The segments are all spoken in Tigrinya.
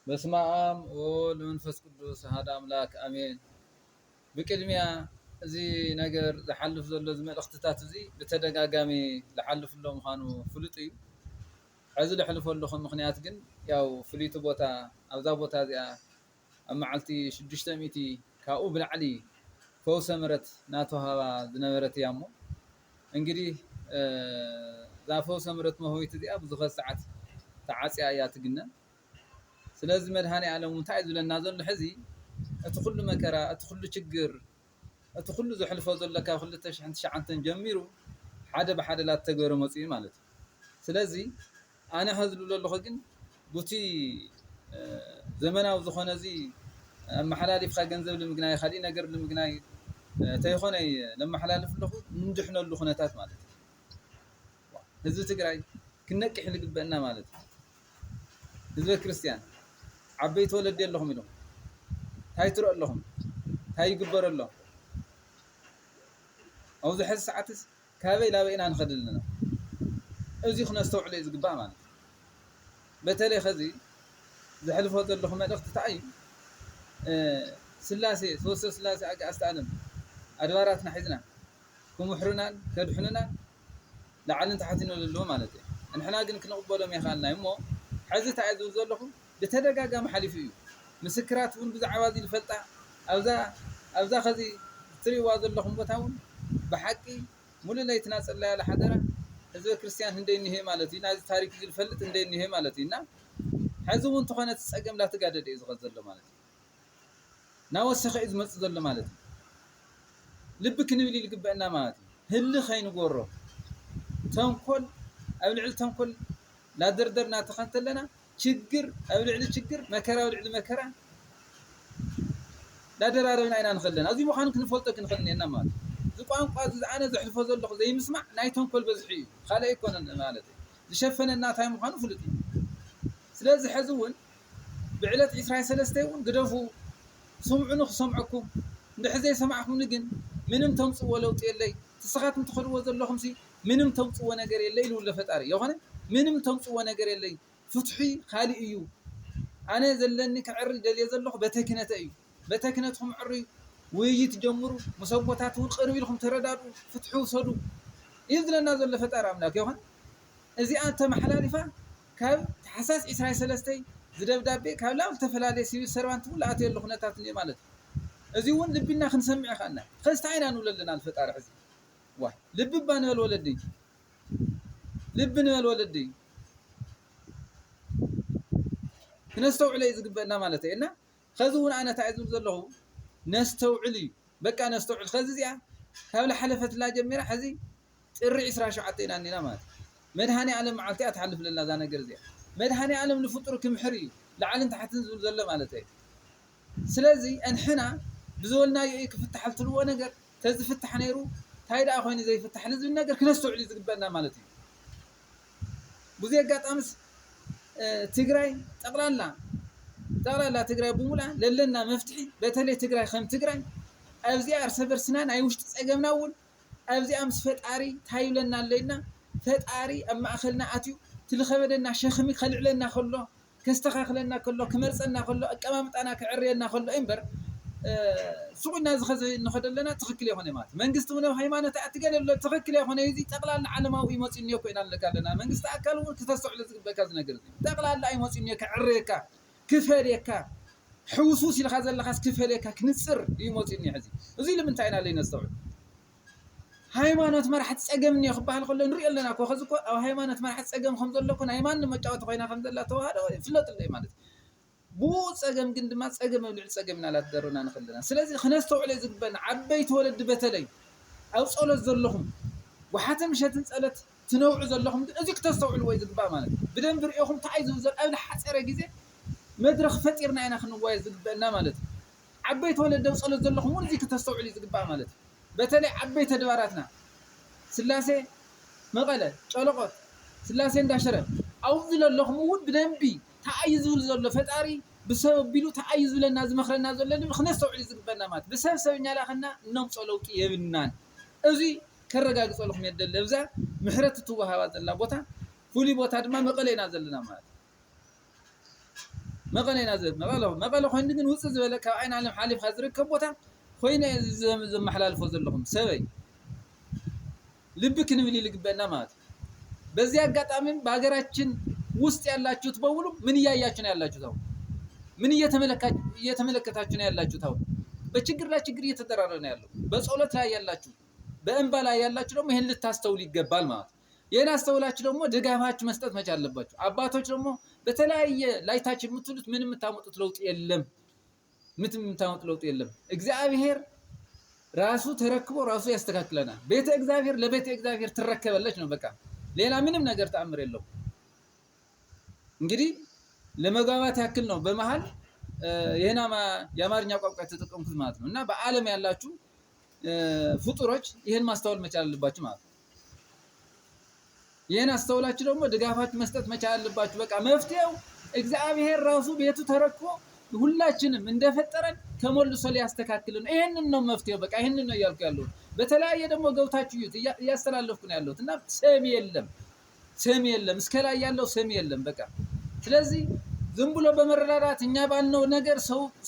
በስመ አብ ወወልድ ወመንፈስ ቅዱስ አሐዱ አምላክ አሜን። ብቅድሚያ እዚ ነገር ዝሓልፍ ዘሎ መልእኽትታት እዚ ብተደጋጋሚ ዝሓልፍሎ ምዃኑ ፍሉጥ እዩ። ሕዚ ዘሕልፎ ዘለኹ ምክንያት ግን ያው ፍሉይቲ ቦታ ኣብዛ ቦታ እዚኣ ኣብ መዓልቲ 600 ካብኡ ብላዕሊ ፈውሰ ምሕረት እናተወሃባ ዝነበረት እያ እሞ እንግዲህ እዛ ፈውሰ ምሕረት መህወይት እዚኣ ብዙሕ ሰዓት ተዓፅያ እያ ትግነ። ስለዚ መድሃኒ ዓለም እንታይ እዩ ዝብለና ዘሎ ሕዚ እቲ ኩሉ መከራ እቲ ኩሉ ችግር እቲ ኩሉ ዘሕልፎ ዘሎ ካብ 2009 ጀሚሩ ሓደ ብሓደ ላተገበረ መፅኡ ማለት እዩ። ስለዚ ኣነ ሕዚ ዝብሎ ዘለኹ ግን በቲ ዘመናዊ ዝኾነ እዚ ኣመሓላሊፍካ ገንዘብ ንምግናይ ካሊእ ነገር ንምግናይ እንተይኮነ ለመሓላልፍ ኣለኹ ንድሕነሉ ኩነታት ማለት እዩ። ህዝቢ ትግራይ ክነቅሕ ዝግበአና ማለት እዩ። ህዝበ ክርስቲያን ዓበይቲ ወለዲ ኣለኹም ኢሎም እንታይ ትሪኡ ኣለኹም እንታይ ይግበር ኣሎ ኣብዚ ሕዚ ሰዓትስ ካበይ ላበይና ንኸድ ኣለና እዚ ክነስተውዕሎ እዩ ዝግባእ ማለት እዩ። በተለይ ከዚ ዘሕልፎ ዘለኹ መልእኽቲ እንታይ እዩ ስላሴ ሰለስተ ስላሴ ኣጋእዝተ ዓለም ኣድባራትና ሒዝና ክምሕሩናን ከድሕኑናን ላዕልን ታሕትን ይብሉ ማለት እዩ። ንሕና ግን ክንቕበሎም የኻልናዮ እሞ ሕዚ እንታይ እዩ ዝብል ዘለኹ ብተደጋጋሚ ሓሊፉ እዩ። ምስክራት እውን ብዛዕባ እዚ ዝፈልጣ ኣብዛ ከዚ ትሪእዋ ዘለኹም ቦታ እውን ብሓቂ ሙሉእ ለይቲ እናፀለያ ሓደራ ህዝበ ክርስቲያን እንደይ እኒሄ ማለት እዩ። ናዚ ታሪክ እዚ ዝፈልጥ እንደይ እኒሄ ማለት እዩ እና ሕዚ እውን እንተኾነ እቲ ፀገም ላተጋደደ እዩ ዝኸድ ዘሎ ማለት እዩ። ናወሰኸ እዩ ዝመፅእ ዘሎ ማለት እዩ። ልቢ ክንብል ይግበአና ማለት እዩ። ህሊ ከይንጎሮ ተንኮል ኣብ ልዕሊ ተንኮል ላደርደርና ተኸንተለና ችግር ኣብ ልዕሊ ችግር መከራ ኣብ ልዕሊ መከራ ላደራረብና ኢና ንኸለና እዚ ምዃኑ ክንፈልጦ ክንኽእል እኒአና ማለት እዩ። እዚ ቋንቋ እዚ ኣነ ዘሕልፎ ዘለኹ ዘይምስማዕ ናይ ተንኮል በዝሒ እዩ ካልእ ኣይኮነን ማለት እዩ። ዝሸፈነና እንታይ ምዃኑ ፍሉጥ እዩ። ስለዚ ሕዚ እውን ብዕለት 23 እውን ግደፉ ስምዑኒ ክሰምዐኩም እንድሕር ዘይሰማዕኩምኒ ግን ምንም ተምፅዎ ለውጢ የለይ ንስኻትኩም ትኸድዎ ዘለኹም ምንም ተምፅዎ ነገር የለይ ኢሉ ፈጣሪ ይኾነ ምንም ተምፅዎ ነገር የለይ ፍትሒ ካሊእ እዩ። ኣነ ዘለኒ ክዕሪ ደልየ ዘለኹ በተክነተ እዩ። በተክነትኩም ዕርዩ ውይይት ጀምሩ ምስ ኣቦታት እውን ቅርብ ኢልኩም ተረዳድኡ ፍትሒ ውሰዱ እዩ ዝብለና ዘሎ ፈጣሪ ኣምላክ ይኾን። እዚኣ ተመሓላሊፋ ካብ ታሕሳስ 23 ዝደብዳቤ ካብ ላብ ዝተፈላለየ ሲቪል ሰርቫንት እውን ዝኣተየሉ ኩነታት እኒአ ማለት እዩ። እዚ እውን ልቢና ክንሰምዕ ይኽእልና ከዚ እንታይ ኢና ንብሎ ኣለና ንፈጣሪ ሕዚ ዋ ልቢ እባ ንበል ወለዲ ልቢ ንበል ወለዲ ክነስተውዕሎ እዩ ዝግበአና ማለት እዩ እና ከዚ እውን ኣነ እንታይ ዝብል ዘለኹ ነስተውዕል እዩ በቃ ነስተውዕል ከዚ እዚኣ ካብ ዝሓለፈትላ ጀሚራ ሕዚ ጥሪ 27 ኢና እኒና ማለት እዩ። መድሃኒ ዓለም መዓልቲ እያ ትሓልፍ ለና እዛ ነገር እዚኣ መድሃኒ ዓለም ንፍጡር ክምሕር እዩ ላዕልን ታሕትን ዝብል ዘሎ ማለት እዩ። ስለዚ እንሕና ብዝበልናዮ እዩ ክፍታሕ ትልዎ ነገር ተዝፍታሕ ነይሩ እንታይ ደኣ ኮይኑ ዘይፍታሕ ዝብል ነገር ክነስተውዕል እዩ ዝግበአና ማለት እዩ። ብዙ ኣጋጣሚስ ትግራይ ጠቕላላ ትግራይ ብሙላ ለለና መፍትሒ በተለይ ትግራይ ከም ትግራይ ኣብዚኣ እርሰ በርስና ናይ ውሽጢ ፀገምና እውን ኣብዚኣ ምስ ፈጣሪ እንታይ ይብለና ኣለና ፈጣሪ ኣብ ማእኸልና ኣትዩ ትልኸበደና ሸኽሚ ከልዕለና ከሎ ከስተኻኽለና ከሎ ክመርፀና ከሎ ኣቀማምጣና ክዕርየና ከሎ እምበር ስቑና ዝኸዘ ንኸደ ኣለና ትኽክል የኾነ ማለት መንግስቲ እውን ሃይማኖት ኣትገለሎ ትኽክል የኾነ እዚ ጠቕላላ ዓለማዊ መፂኡ እኒኦ ኮይና ኣለካ ኣለና መንግስቲ ኣካል እውን ክተስተውዕሎ ዝግበአካ እዚ ነገር እዚ ጠቕላላ መፂኡ እኒኦ ክዕርየካ ክፈልየካ ሕውሱስ ኢልካ ዘለኻስ ክፈልየካ ክንፅር እዩ መፂኡ እኒኦ ሕዚ እዚ ንምንታይ ኢና ለይነስተውዕል ሃይማኖት መራሕቲ ፀገም እኒኦ ክበሃል ከሎ ንሪኦ ኣለና እኮ ከዚ እኮ ኣብ ሃይማኖት መራሕቲ ፀገም ከም ዘሎ እኮ ናይ ማንም መጫወቲ ኮይና ከም ዘላ ተዋህዶ ይፍለጥ ኣሎ ማለት እዩ። ብኡ ፀገም ግን ድማ ፀገም ኣብ ልዕሊ ፀገም ኢና ላትደርብና ንኽእል ኣለና። ስለዚ ክነስተውዕሎ እዩ ዝግበአና ዓበይቲ ወለዲ በተለይ ኣብ ፀሎት ዘለኹም ወሓተ ምሸትን ፀሎት ትነውዑ ዘለኹም ግን እዚ ክተስተውዕልዎ እዩ ዝግባእ ማለት እዩ። ብደንቢ ሪኦኹም እንታይ እዩ ዝብል ዘሎ ኣብ ዝሓፀረ ግዜ መድረኽ ፈጢርና ኢና ክንወያይ ዝግበአና ማለት እዩ። ዓበይቲ ወለዲ ኣብ ፀሎት ዘለኹም እውን እዚ ክተስተውዕሉ እዩ ዝግባእ ማለት እዩ። በተለይ ዓበይቲ ኣድባራትና ስላሴ መቐለ ጨለቆት ስላሴ እንዳሽረ ኣብዚ ዘለኹም እውን ብደንቢ እንታይ እዩ ዝብል ዘሎ ፈጣሪ ብሰብ ኣቢሉ እንታይ እዩ ዝብለና ዝመኽረና ዘሎ ንብል ክነስተውዕሉ እዩ ዝግበአና ማለት እዩ። ብሰብ ሰብኛ ላኸና እነምፅኦ ለውጢ የብልናን እዚ ከረጋግፀልኩም የደሊ ኣብዛ ምሕረት እትወሃባ ዘላ ቦታ ፍሉይ ቦታ ድማ መቐለ ኢና ዘለና ማለት እዩ። مقالينا زب مقاله خوين ግን ውጽ ዝበለ ካብ ዓይን ዓለም ሓሊፍ ዝርከብ ቦታ ኮይነ ዘመሓላልፎ ዘለኹም ሰበይ ልብ ክንብል ይልግበና ማለት በዚህ አጋጣሚም በሀገራችን ውስጥ ያላችሁት በሙሉ ምን እያያችሁ ነው ያላችሁት? አሁን ምን እየተመለከታችሁ ነው ያላችሁት? አሁን በችግር ላይ ችግር እየተደራረበ ነው ያለው። በጸሎት ላይ ያላችሁ፣ በእንባ ላይ ያላችሁ ደግሞ ይሄን ልታስተውሉ ይገባል ማለት ይሄን አስተውላችሁ ደግሞ ድጋፋችሁ መስጠት መቻል አለባችሁ። አባቶች ደግሞ በተለያየ ላይታች የምትሉት ምንም የምታመጡት ለውጥ የለም። ምንም የምታመጡት ለውጥ የለም። እግዚአብሔር ራሱ ተረክቦ ራሱ ያስተካክለናል። ቤተ እግዚአብሔር ለቤተ እግዚአብሔር ትረከበለች ነው በቃ። ሌላ ምንም ነገር ተአምር የለው። እንግዲህ ለመግባባት ያክል ነው በመሃል ይሄና የአማርኛ ቋንቋ ተጠቀምኩት ማለት ነው። እና በዓለም ያላችሁ ፍጡሮች ይሄን ማስተዋል መቻል አለባችሁ ማለት ነው። ይሄን አስተውላችሁ ደግሞ ድጋፋችሁ መስጠት መቻል አለባችሁ። በቃ መፍትሄው እግዚአብሔር ራሱ ቤቱ ተረክቦ ሁላችንም እንደፈጠረን ተሞልሶ ሊያስተካክል ነው። ይሄንን ነው መፍትሄው። በቃ ይሄንን ነው እያልኩ ያለሁት። በተለያየ ደግሞ ገብታችሁ እያስተላለፍኩ ነው ያለሁት እና ሰሚ የለም እስከ ላይ ያለው ሰሚ የለም በቃ። ስለዚህ ዝም ብሎ በመረዳዳት እኛ ባልነው ነገር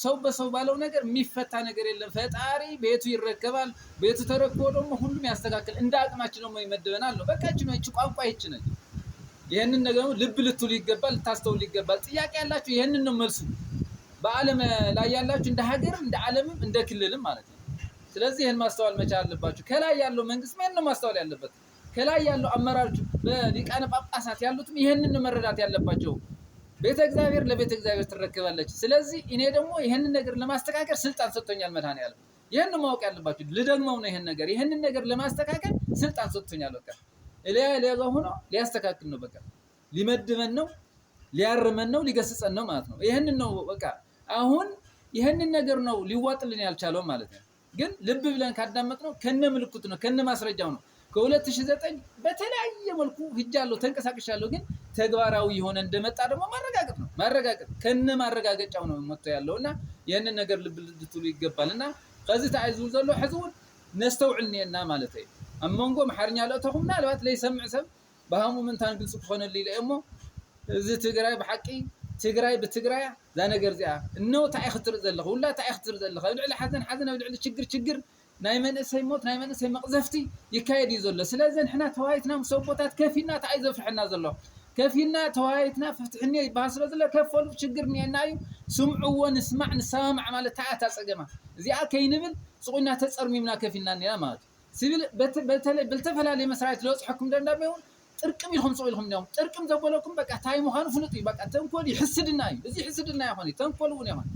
ሰው በሰው ባለው ነገር የሚፈታ ነገር የለም። ፈጣሪ ቤቱ ይረከባል። ቤቱ ተረክቦ ደግሞ ሁሉም ያስተካክል። እንደ አቅማችን ደግሞ ይመድበናል ነው በቃ። እቺ ቋንቋ ይች ነች። ይሄንን ነገር ልብ ልትሉ ይገባል፣ ልታስተውሉ ይገባል። ጥያቄ ያላችሁ ይሄንን ነው መልሱ። በዓለም ላይ ያላችሁ እንደ ሀገርም እንደ ዓለምም እንደ ክልልም ማለት ነው። ስለዚህ ይሄን ማስተዋል መቻል አለባችሁ። ከላይ ያለው መንግስት ምን ነው ማስተዋል ያለበት? ከላይ ያለው አመራሮች በሊቃነ ጳጳሳት ያሉትም ይሄንን መረዳት ያለባቸው። ቤተ እግዚአብሔር ለቤተ እግዚአብሔር ትረከባለች። ስለዚህ እኔ ደግሞ ይሄንን ነገር ለማስተካከል ስልጣን ሰጥቶኛል መድኃኔዓለም። ይሄን ማወቅ ያለባችሁ። ልደግመው ነው ይሄንን ነገር ለማስተካከል ስልጣን ሰጥቶኛል በቃ። እሊያ ሆኖ ሊያስተካክል ነው በቃ። ሊመድበን ነው፣ ሊያርመን ነው፣ ሊገስጸን ነው ማለት ነው። ይሄንን ነው በቃ። አሁን ይሄንን ነገር ነው ሊዋጥልን ያልቻለው ማለት ነው። ግን ልብ ብለን ካዳመጥነው ከነ ምልክቱ ነው ከነ ማስረጃው ነው። ከ2009 በተለያየ መልኩ ሂጃለሁ ተንቀሳቅሻለሁ። ግን ተግባራዊ የሆነ እንደመጣ ደግሞ ማረጋገጥ ከነ ማረጋገጫው ነው መጥቶ ያለውና ይሄንን ነገር ልብ ልትሉ ይገባልና ከዚህ ታይዙ ዘሎ ሕዝቡን ነስተውዕልኒና ማለት ነው። አመንጎ ማሐርኛ ለተኹምና ለባት ለይሰምዕ ሰብ በሃሙ ምንታን ግልጽ ኮነልይ ለእሞ እዚ ትግራይ በሐቂ ትግራይ በትግራይ ዛ ነገር ዚኣ እንው ታይ ኽትር ዘለኹ ሁላ ታይ ኽትር ዘለኹ ልዕሊ ሓዘን ልዕሊ ችግር ናይ መንእሰይ ሞት ናይ መንእሰይ መቅዘፍቲ ይካየድ ይዘሎ። ስለዚህ ንሕና ተዋይትና ሰቦታት ከፊና ታይ ዘፍሕና ዘሎ ከፊና ተዋይትና ፍትሕኒ ይባል ስለ ዘሎ ከፈሉ ችግር ንየናዩ ስምዑዎ ንስማዕ ንሰማዕ ማለት ታዓታ ፀገማ እዚኣ ከይንብል ጽቁና ተጸርሚምና ከፊና ንያ ማለት ሲብል በተፈላለየ መስራይት ለጽሕኩም ደንዳቤውን ጥርቅም ኢልኩም ጽቁ ኢልኩም ነው ጥርቅም ዘበለኩም በቃ ታይ ምዃኑ ፍሉጥ በቃ ተንኮል ይሕስድና እዩ እዚ ሕስድና ይኾን ተንኮል እውን ይኾን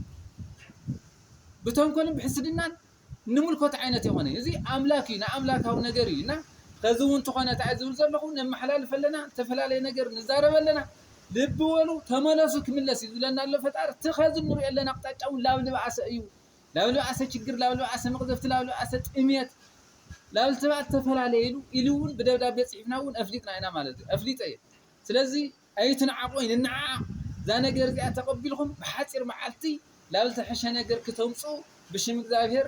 በተንኮልም ብሕስድናን ንምልኮት ዓይነት ይኾን እዚ አምላክ እዩ ንአምላካዊ ነገር እዩና ከዝውን ተኾነ ታዕዝብ ዘለኹ ነመሐላልፈለና ተፈላለየ ነገር ንዛረበለና ልብ ወሉ ተመለሱ ክምለስ ይዝለና ኣሎ ፈጣሪ ትኸዝ ንሪኦ ኣለና አቅጣጫውን ላብልባዓሰ እዩ ላብልባዓሰ ችግር ላብልባዓሰ መቅዘፍቲ ላብልባዓሰ ጥምየት ላብልተባዕ ተፈላለየ ኢሉውን በደብዳቤ ጽሒፍና እውን አፍሊጥና ኢና ማለት እዩ አፍሊጠ እየ። ስለዚህ አይትንዓቆ ይንንዓ ዛ ነገር እዚኣ ተቀቢልኩም ብሓፂር መዓልቲ ላብልተሐሸ ነገር ክተምፁ ብሽም እግዚአብሔር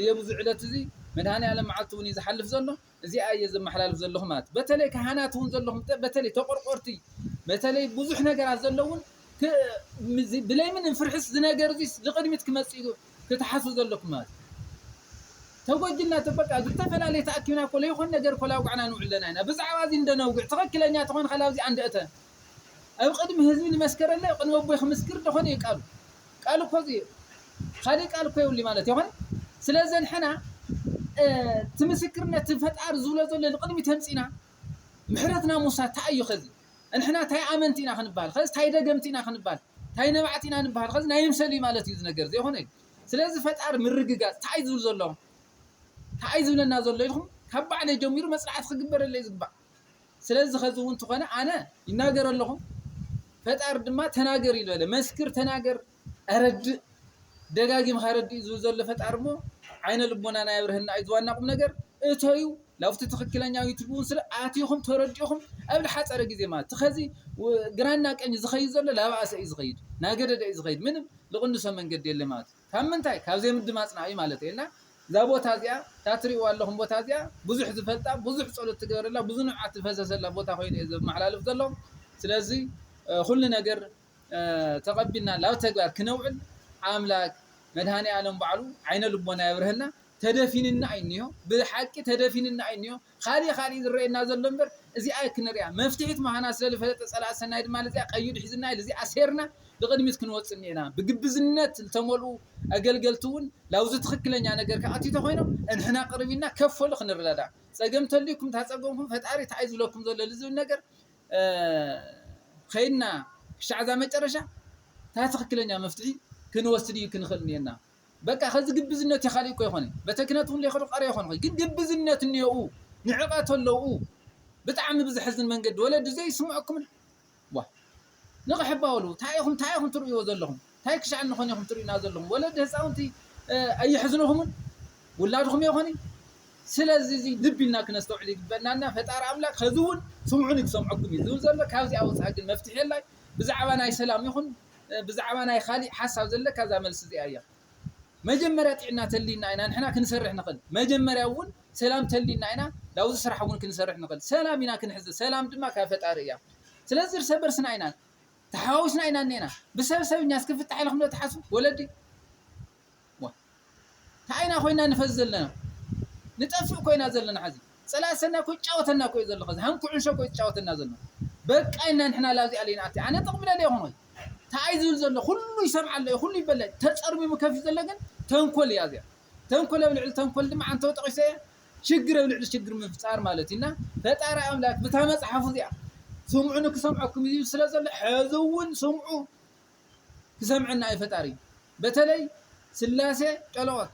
የብዙ ዕለት እዚ መድኃኔዓለም መዓልቲ እውን ይዝሓልፍ ዘሎ እዚኣ እየ ዘመሓላልፍ ዘለኹ ማለት በተለይ ካህናት እውን ዘለኹም በተለይ ተቆርቆርቲ በተለይ ብዙሕ ነገራት ዘለውን ብለይምን እንፍርሕስ ዝነገር እዚ ዝቅድሚት ክመጽእ ክትሓስቡ ዘለኩም ማለት ተጎጅልና ተበቃ ዝተፈላለየ ተኣኪብና ኮለ ይኹን ነገር ኮላ ውዕና ንውዕለና ኢና ብዛዕባ እዚ እንደነውግዕ ትኽክለኛ ተኾን ኸላብዚ አንደእተ ኣብ ቅድሚ ህዝቢ ንመስከረለ ቅድሚ ኣቦይ ክምስክር ደኾነ ይቃሉ ቃል እኮ እዚ ካሊእ ቃል እኮ የብሉ ማለት ይኾን። ስለዚ ንሕና ትምስክርነት ፈጣሪ ዝብሎ ዘሎ ንቅድሚ ተምፂና ምሕረትና ሙሳት ታይ እዩ ኸዚ ንሕና ታይ ኣመንቲ ኢና ክንባል ኸዚ ታይ ደገምቲ ኢና ክንባል ታይ ነባዕቲ ኢና ንባል ኸዚ ናይ ምሰሊ ማለት እዩ ዝነገር ዘይኾነ እዩ። ስለዚ ፈጣሪ ምርግጋጽ ታይ ዝብል ዘሎ ታይ ዝብለና ዘሎ ኢልኩም ካብ ባዕለ ጀሚሩ መጽናዕት ክግበረለ ዝግባእ። ስለዚ ኸዚ እውን ተኾነ ኣነ ይናገር ኣለኹ ፈጣሪ ድማ ተናገር ይበለ መስክር ተናገር ኣረድእ ደጋጊም ኻረድእ ዝብል ዘሎ ፈጣሪ ሞ ዓይነ ልቦናና ያብርህና እዩ ዝዋናቁም ነገር እተዩ ላብቲ ትኽክለኛው ይትብውን ስለ ኣትይኹም ተረዲኹም ኣብ ልሓፀረ ግዜ ማለት ትኸዚ ግራና ቀኝ ዝኸይድ ዘሎ ላብኣሰ እዩ ዝኸይድ ናገደደ እዩ ዝኸይድ ምንም ልቕንሶ መንገዲ የለ ማለት ካብ ምንታይ ካብ ዘይምድማፅና እዩ ማለት እየና እዛ ቦታ እዚኣ ታትሪእዋ ኣለኹም ቦታ እዚኣ ብዙሕ ዝፈልጣ ብዙሕ ጸሎት ትገበረላ ብዙሕ ንዓት ትፈሰሰላ ቦታ ኮይኑ እየ ዘመሓላልፍ ዘሎ። ስለዚ ኩሉ ነገር تقبلنا لا تقبل كنوعل عاملاك مدهاني عالم بعلو عين لبنا يبرهنا تدفيننا عينيو بالحق تدفيننا عينيو خالي ذرينا زلمبر ازي اي كنريا مفتحيت معنا سلفلت صلاه سنايد مال زي قيد حزنا لزي اسيرنا بقدميت كنوصنينا بغبزنت التمولو اغلغلتون لو زتخكلنيا ነገር ከአቲተ ኮይኖ እንህና قربينا كفل خنردا صقمتليكم ታጸገምኩም ፈጣሪ ታይዝለኩም ዘሎ ልዝብ ነገር خينا شعزا مጨረሻ ታትخክለኛ መፍትሒ ክንወስድ ክንخልኒና በቃ خዚ ግብዝነት ይخاليكو ይኾነ በተክነቱን ለይخሉ ቀሪ ይኾነ ግን ግብዝነት ንየኡ ንዕቃተለው بتعم بزحزن منقد ولد زي يسمعكم وا نغحباولو تايخم تريو زلهم تايك شعن نخونيكم تريو نازلهم ولد هساونتي اي حزنهم ولادهم يخوني سلازي لبينا كنستوعد بنانا فطار املاك خذون سمعونك سمعكم يزول زلك كاوزي اوص حق المفتاح لاي بزعبانا سلام يخون بزعبانا خالي حساب زلك كذا ملس زي ايا مجمريا طعنا تلينا اينا نحنا كنسرح نقل مجمريا اول سلام تلينا اينا لو زسرح ون كنسرح نقل سلامنا كنحز سلام دما كفطاريا سلازر سبرسنا اينا تحاوسنا اينا نينا بسبب ناس كفتح لكم تحاسب ولدي وا تعينا خوينا نفزلنا نطفق كوينا زلنا حزي سلاسنا كو ጫወተና كو يزل خز هم كعنش كو ጫወተنا زلنا بقينا نحنا لازي علينا انا تقبل لي هون تعايزل زل كله يسمع له كله يبلع تصرمي مكف زلغن تنكل يازيا تنكل بالعل تنكل دم عن توطقيسه شجر بالعل شجر مفطار مالتينا فطار املاك بتمصحف زيا سمعونك سمعكم يزل سلازل حزون سمعوا سمعنا اي فطاري بتلي سلاسه قلوات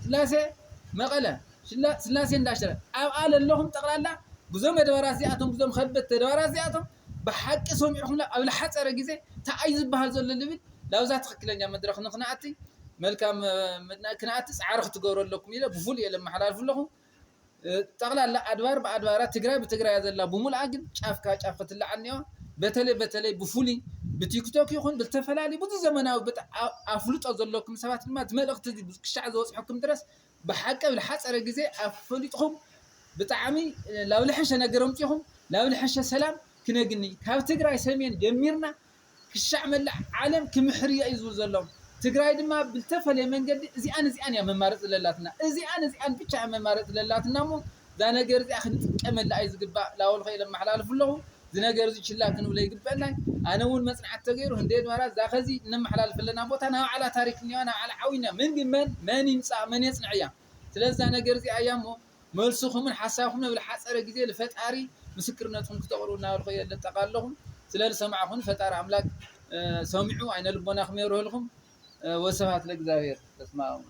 سلاسه مقله سلاسه انداشره قال لهم تقلالا بزوم دبراسياتهم بزوم خبت دبراسياتهم بحق سمعهم لا قبل حصر غزي تعايز بحال زل لبل لو ذات خكلኛ مدرخ نقنعتي ملكام كنعت عارخ تغور لكم يله بفول يلم حلال فلكم تقلالا ادوار بادوارات تግራይ بتግራይ ያዘላ بمول اجن ጫፍካ ጫፍት ለعنيو በተለይ بفولي بتيك توك يخون بالتفلالي ብዙ ዘመናዊ አፍልጦ ዘለኩም ሰባት ድማ መልእክት እዚ ክሻዕ ዘወጽحكم ድረስ بحق بالحصر غزي افلطهم بطعمي لو لحش ነገረም ጽኹም لو لحش سلام كنجني كاب تجراي سمين جميرنا كشع ملع عالم كمحرية يزول زلهم تجراي دما بالتفل منقد زي أنا يا ممارس للاتنا زي أنا بيتش ممارس للاتنا مو ذا نجر زي أخذ كمل لا يزقبا لا أول خير لما حلال فلهم ذي نجر زي شلا كانوا لي يقبلنا أنا أول ما سمعت تغير هنديد وراس ذا خزي نم حلال فلنا بوت أنا على تاريخني أنا على عوينا من ينسى من يصنع يا ثلاثة نجر زي أيامه ملسخهم من حسابهم بالحسر جزيل فتاري مسكرناتهم كتقولوا نار خير لتقالهم سلال سمعهم فتار أملاك سمعوا عين البنا خميره لهم وسفات لك زاهر تسمعوا